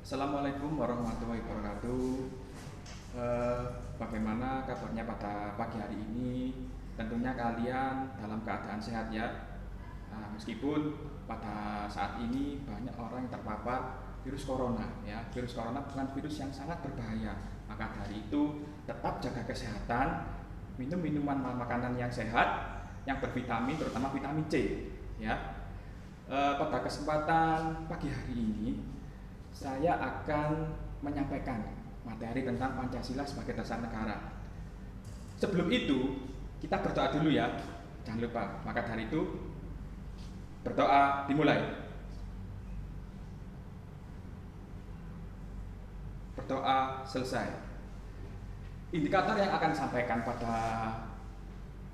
Assalamualaikum warahmatullahi wabarakatuh. Eh, Bagaimana kabarnya pada pagi hari ini? Tentunya kalian dalam keadaan sehat ya. Meskipun pada saat ini banyak orang yang terpapar virus corona ya. Virus corona bukan virus yang sangat berbahaya. Maka dari itu tetap jaga kesehatan, minum minuman makanan yang sehat, yang bervitamin terutama vitamin C ya. Pada kesempatan pagi hari ini saya akan menyampaikan materi tentang Pancasila sebagai dasar negara. Sebelum itu, kita berdoa dulu ya. Jangan lupa. Maka dari itu, berdoa dimulai. Berdoa selesai. Indikator yang akan disampaikan pada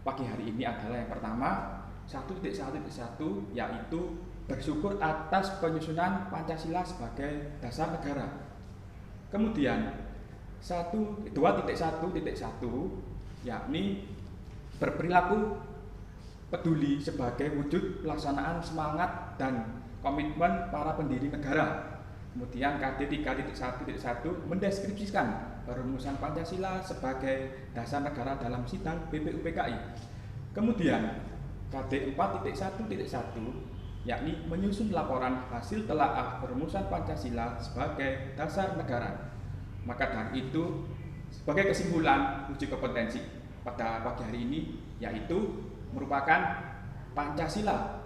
pagi hari ini adalah yang pertama, 1.1.1 yaitu bersyukur atas penyusunan Pancasila sebagai dasar negara. Kemudian 2.1.1 yakni berperilaku peduli sebagai wujud pelaksanaan semangat dan komitmen para pendiri negara. Kemudian KD 3.1.1 mendeskripsikan perumusan Pancasila sebagai dasar negara dalam sidang BPUPKI. Kemudian KD 4.1.1 yakni menyusun laporan hasil telaah perumusan Pancasila sebagai dasar negara. Maka dari itu, sebagai kesimpulan uji kompetensi pada pagi hari ini yaitu merupakan Pancasila,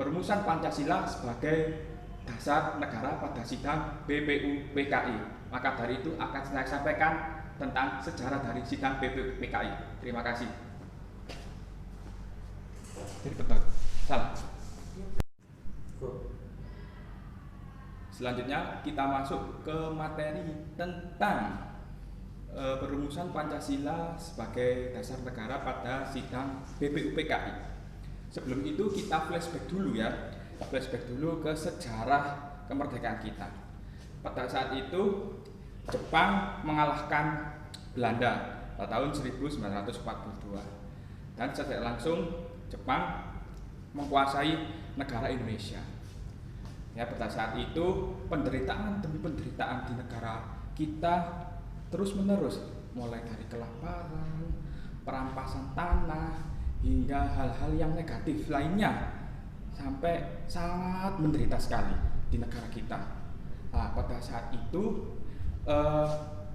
perumusan Pancasila sebagai dasar negara pada sidang BPUPKI. Maka dari itu akan saya sampaikan tentang sejarah dari sidang BPUPKI. Terima kasih. Jadi betul. Salah. Selanjutnya kita masuk ke materi tentang perumusan Pancasila sebagai dasar negara pada sidang BPUPKI. Sebelum itu kita flashback dulu ya. Flashback dulu ke sejarah kemerdekaan kita. Pada saat itu Jepang mengalahkan Belanda pada tahun 1942 dan secara langsung Jepang menguasai negara Indonesia. Ya, pada saat itu penderitaan demi penderitaan di negara kita terus menerus, mulai dari kelaparan, perampasan tanah, hingga hal-hal yang negatif lainnya, sampai sangat menderita sekali di negara kita. Nah, pada saat itu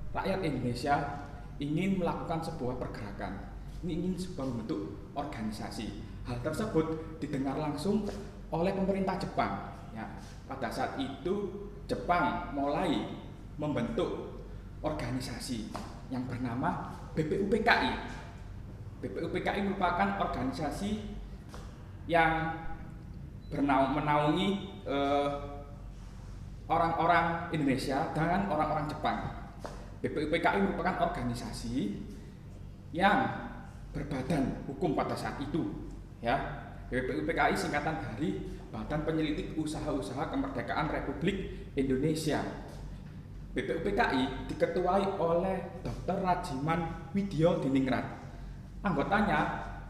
rakyat Indonesia ingin melakukan sebuah pergerakan, ingin sebuah bentuk organisasi. Hal tersebut didengar langsung oleh pemerintah Jepang. Ya, pada saat itu Jepang mulai membentuk organisasi yang bernama BPUPKI. BPUPKI merupakan organisasi yang menaungi orang-orang Indonesia dan orang-orang Jepang. BPUPKI merupakan organisasi yang berbadan hukum pada saat itu. Ya, BPUPKI singkatan dari Badan Penyelidik Usaha-Usaha Kemerdekaan Republik Indonesia. BPUPKI diketuai oleh Dr. Rajiman Widyo Diningrat. Anggotanya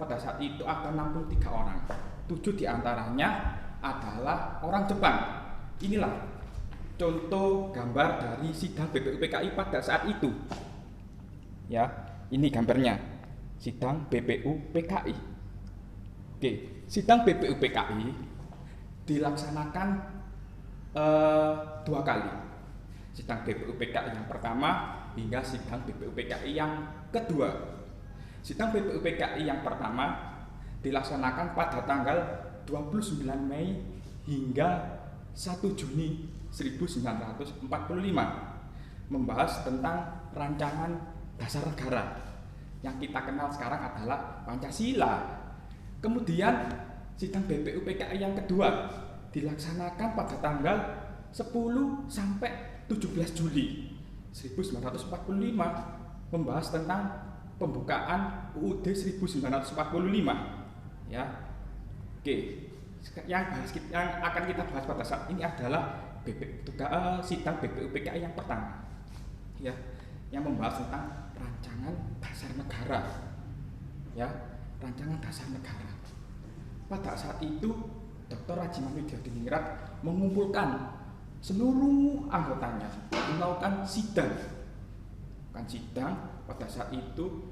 pada saat itu ada 63 orang. 7 diantaranya adalah orang Jepang. Inilah contoh gambar dari sidang BPUPKI pada saat itu. Ya, ini gambarnya. Sidang BPUPKI. Oke, sidang BPUPKI dilaksanakan 2 kali. Sidang BPUPKI yang pertama hingga sidang BPUPKI yang kedua. Sidang BPUPKI yang pertama dilaksanakan pada tanggal 29 Mei hingga 1 Juni 1945, membahas tentang rancangan dasar negara yang kita kenal sekarang adalah Pancasila. Kemudian sidang BPUPKI yang kedua dilaksanakan pada tanggal 10 sampai 17 Juli 1945, membahas tentang pembukaan UUD 1945. Ya. Oke. Yang akan kita bahas pada saat ini adalah sidang BPUPKI yang pertama. Ya, yang membahas tentang rancangan dasar negara. Ya, rancangan dasar negara. Pada saat itu Dr. Rajiman Widyo Diningrat mengumpulkan seluruh anggotanya melakukan sidang. Bukan sidang, pada saat itu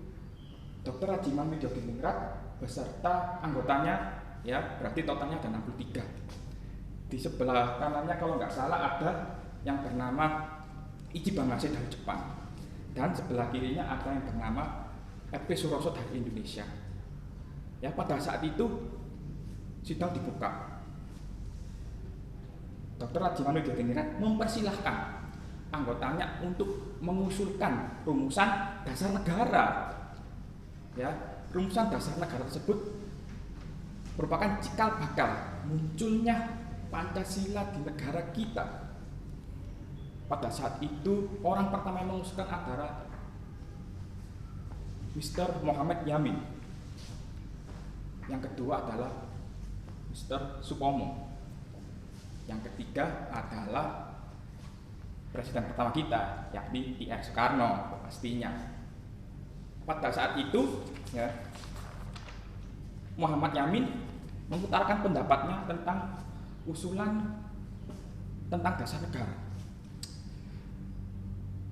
Dr. Rajiman Widyodiningrat beserta anggotanya, ya berarti totalnya ada 63. Di sebelah kanannya kalau nggak salah ada yang bernama Ichi Bamase dari Jepang, dan sebelah kirinya ada yang bernama R.P. Suroso dari Indonesia. Ya, pada saat itu sidang dibuka. Dr. Rajiman Widyodiningrat mempersilahkan anggotanya untuk mengusulkan rumusan dasar negara. Ya, rumusan dasar negara tersebut merupakan cikal bakal munculnya Pancasila di negara kita. Pada saat itu orang pertama yang mengusulkan adalah Mr. Muhammad Yamin. Yang kedua adalah Mr. Supomo. Yang ketiga adalah presiden pertama kita, yakni I.R. Soekarno pastinya. Pada saat itu, ya, Muhammad Yamin mengutarakan pendapatnya tentang usulan tentang dasar negara.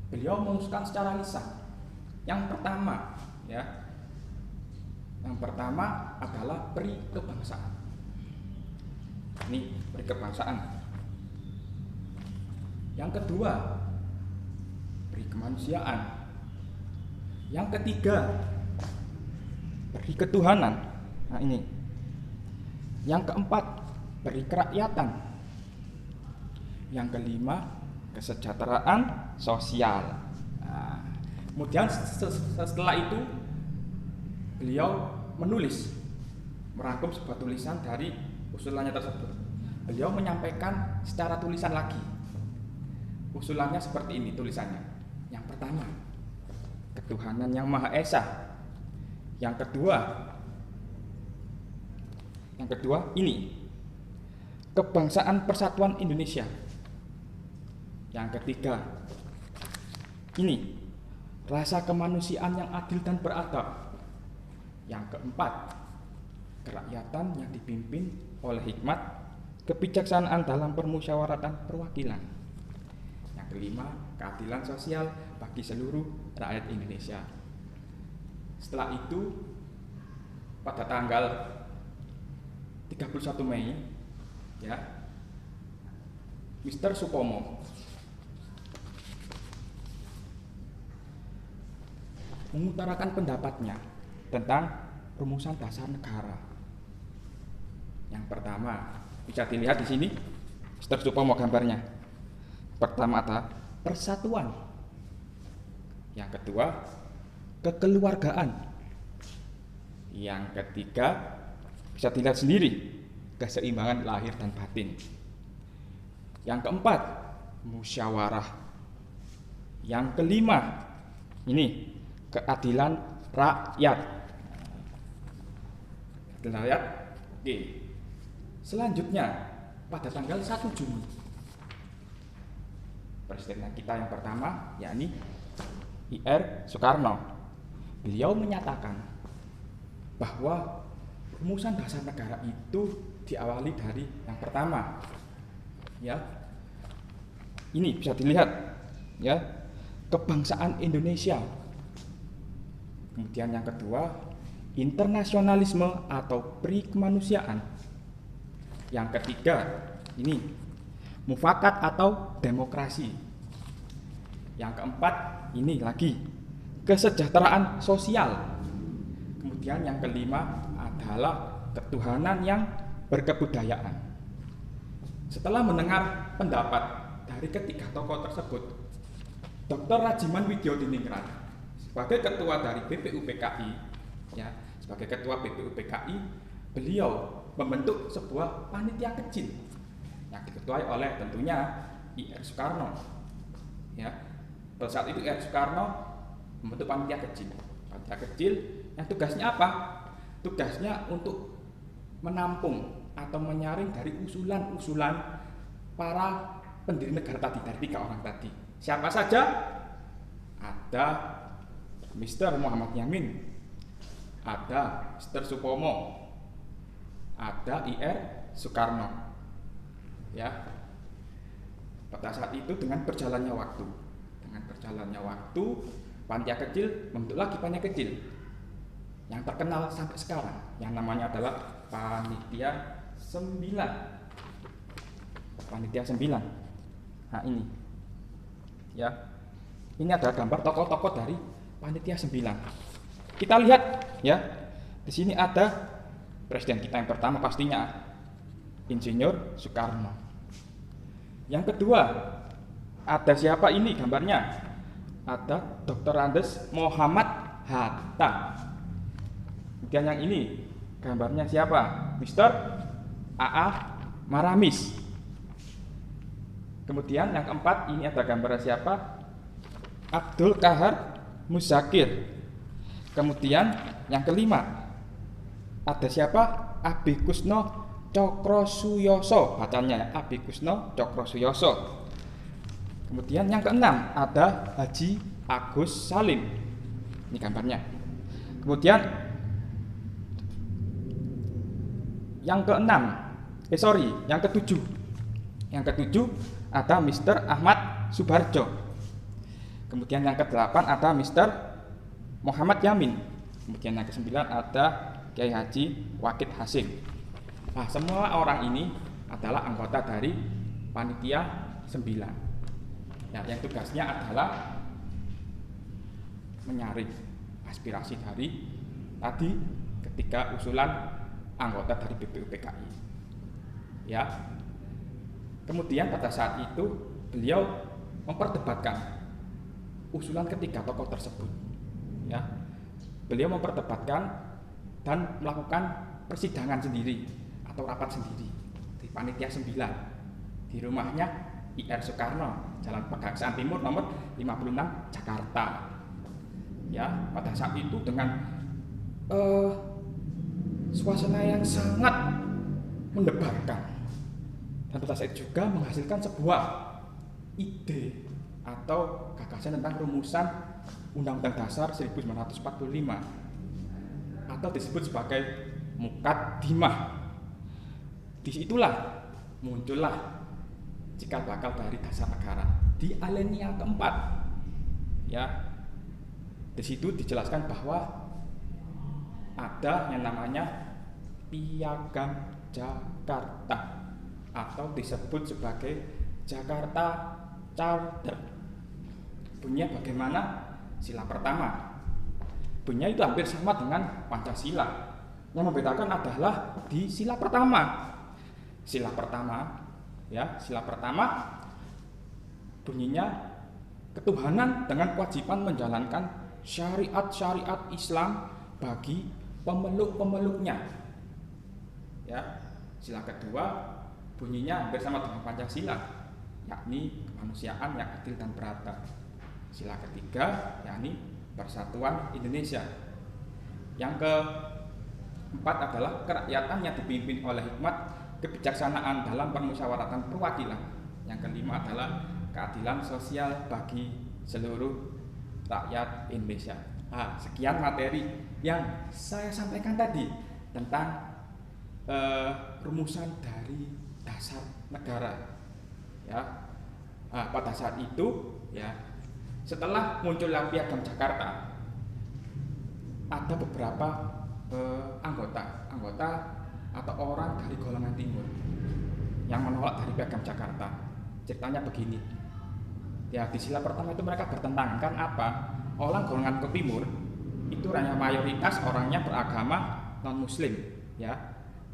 Beliau mengusulkan secara lisan. Yang pertama, ya, yang pertama adalah peri kebangsaan. Ini peri kebangsaan. Yang kedua, peri kemanusiaan. Yang ketiga, peri ketuhanan. Nah ini. Yang keempat, peri kerakyatan. Yang kelima, kesejahteraan sosial. Nah, kemudian setelah itu beliau menulis, merangkum sebuah tulisan dari usulannya tersebut. Beliau menyampaikan secara tulisan lagi. Usulannya seperti ini tulisannya. Yang pertama, ketuhanan yang Maha Esa. Yang kedua ini, kebangsaan persatuan Indonesia. Yang ketiga, ini rasa kemanusiaan yang adil dan beradab. Yang keempat, kerakyatan yang dipimpin oleh hikmat, kebijaksanaan dalam permusyawaratan perwakilan. Yang kelima, keadilan sosial bagi seluruh rakyat Indonesia. Setelah itu, pada tanggal 31 Mei, ya, Mr. Supomo mengutarakan pendapatnya tentang rumusan dasar negara. Yang pertama, bisa dilihat di sini, Mr. Supomo gambarnya. Pertama ada persatuan. Yang kedua, kekeluargaan. Yang ketiga, bisa dilihat sendiri, keseimbangan lahir dan batin. Yang keempat, musyawarah. Yang kelima, ini keadilan rakyat. Keadilan rakyat. Oke. Selanjutnya pada tanggal 1 Juni, presiden kita yang pertama, yakni I.R. Soekarno, beliau menyatakan bahwa rumusan dasar negara itu diawali dari yang pertama, ya. Ini bisa dilihat, ya, kebangsaan Indonesia. Kemudian yang kedua, internasionalisme atau peri kemanusiaan. Yang ketiga, ini mufakat atau demokrasi. Yang keempat, ini lagi kesejahteraan sosial. Kemudian yang kelima adalah ketuhanan yang berkebudayaan. Setelah mendengar pendapat dari ketiga tokoh tersebut, Dr. Rajiman Widyodiningrat sebagai ketua dari BPUPKI, ya, sebagai ketua BPUPKI, beliau membentuk sebuah panitia kecil yang diketuai oleh tentunya I.R. Soekarno. Ya, pada saat itu I.R. Soekarno membentuk panitia kecil yang tugasnya apa? Tugasnya untuk menampung atau menyaring dari usulan-usulan para pendiri negara tadi, dari 3 orang tadi. Siapa saja? Ada Mr. Muhammad Yamin, ada Mr. Supomo, ada I.R. Soekarno, ya. Pada saat itu dengan berjalannya waktu, panitia kecil membentuk lagi panitia kecil yang terkenal sampai sekarang, yang namanya adalah Panitia 9. Panitia 9. Nah ini, ya, ini adalah gambar tokoh-tokoh dari Panitia 9. Kita lihat, ya, di sini ada presiden kita yang pertama pastinya Insinyur Soekarno. Yang kedua, ada siapa ini gambarnya? Ada Dr. Andes Muhammad Hatta. Kemudian yang ini gambarnya siapa? Mr. A.A. Maramis. Kemudian yang keempat, ini ada gambarnya siapa? Abdul Kahar Muzakir. Kemudian yang kelima, ada siapa? Abi Kusno Cokrosuyoso, bacanya Abi Kusno Cokrosuyoso. Kemudian yang keenam, ada Haji Agus Salim. Ini gambarnya. Kemudian yang ketujuh. Yang ketujuh ada Mr. Ahmad Subarjo. Kemudian yang kedelapan ada Mr. Muhammad Yamin. Kemudian yang kesembilan ada Kiai Haji Wakid Hasim. Nah, semua orang ini adalah anggota dari Panitia 9. Ya, yang tugasnya adalah menyaring aspirasi dari tadi ketika usulan anggota dari BPUPKI. Ya. Kemudian pada saat itu beliau memperdebatkan usulan ketiga tokoh tersebut. Ya. Beliau memperdebatkan dan melakukan persidangan sendiri atau rapat sendiri di Panitia 9 di rumahnya IR Soekarno, Jalan Pegangsaan Timur nomor 56 Jakarta. Ya, pada saat itu dengan suasana yang sangat mendebarkan dan pada saat itu juga menghasilkan sebuah ide atau gagasan tentang rumusan Undang-Undang Dasar 1945 atau disebut sebagai Mukaddimah. Disitulah muncullah cikal bakal dari dasar negara di alinea keempat. Ya, di situ dijelaskan bahwa ada yang namanya Piagam Jakarta atau disebut sebagai Jakarta Charter. Bunyinya bagaimana? Sila pertama. Bunyinya itu hampir sama dengan Pancasila. Yang membedakan adalah di sila pertama. Sila pertama bunyinya ketuhanan dengan kewajiban menjalankan syariat-syariat Islam bagi pemeluk-pemeluknya. Ya, sila kedua bunyinya hampir sama dengan Pancasila, yakni kemanusiaan yang adil dan beradab. Sila ketiga yakni Persatuan Indonesia. Yang keempat adalah kerakyatan yang dipimpin oleh hikmat kebijaksanaan dalam permusyawaratan perwakilan. Yang kelima adalah keadilan sosial bagi seluruh rakyat Indonesia. Nah, sekian materi yang saya sampaikan tadi tentang rumusan dari dasar negara. Ya, nah, pada saat itu, ya, setelah munculnya Piagam Jakarta, ada beberapa anggota atau orang dari golongan timur yang menolak dari Piagam Jakarta. Ceritanya begini. Ya, di sila pertama itu mereka bertentangan. Kan apa? Orang golongan ke timur itu hanya mayoritas orangnya beragama non muslim, ya.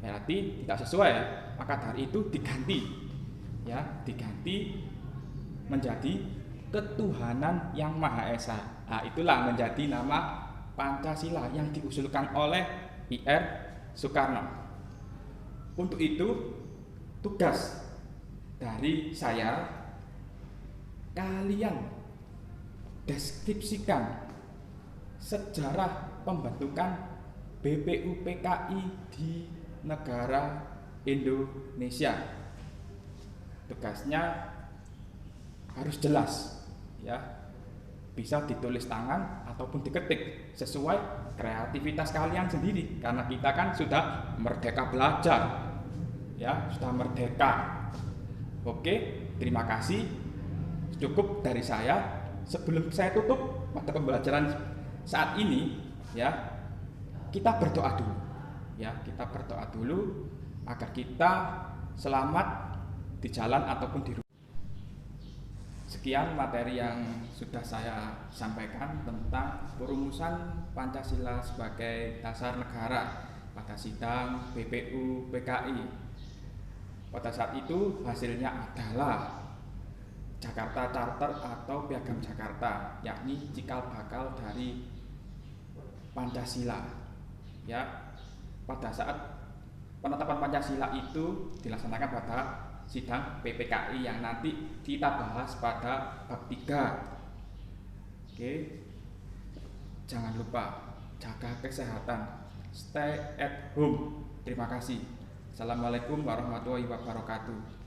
Berarti tidak sesuai, ya. Maka dari itu diganti menjadi ketuhanan yang Maha Esa. Nah, itulah menjadi nama Pancasila yang diusulkan oleh IR Soekarno. Untuk itu, tugas dari saya, kalian deskripsikan sejarah pembentukan BPUPKI di negara Indonesia. Tugasnya harus jelas, ya. Bisa ditulis tangan ataupun diketik sesuai kreativitas kalian sendiri, karena kita kan sudah merdeka belajar, ya, sudah merdeka Oke, terima kasih. Cukup dari saya. Sebelum saya tutup pada pembelajaran saat ini, ya, kita berdoa dulu. Ya, kita berdoa dulu agar kita selamat di jalan ataupun di rumah. Sekian materi yang sudah saya sampaikan tentang perumusan Pancasila sebagai dasar negara pada sidang BPU PKI. Pada saat itu hasilnya adalah Jakarta Charter atau Piagam Jakarta, yakni cikal bakal dari Pancasila. Ya, pada saat penetapan Pancasila itu dilaksanakan pada sidang PPKI yang nanti kita bahas pada bab 3. Oke. Jangan lupa jaga kesehatan. Stay at home. Terima kasih. Assalamualaikum warahmatullahi wabarakatuh.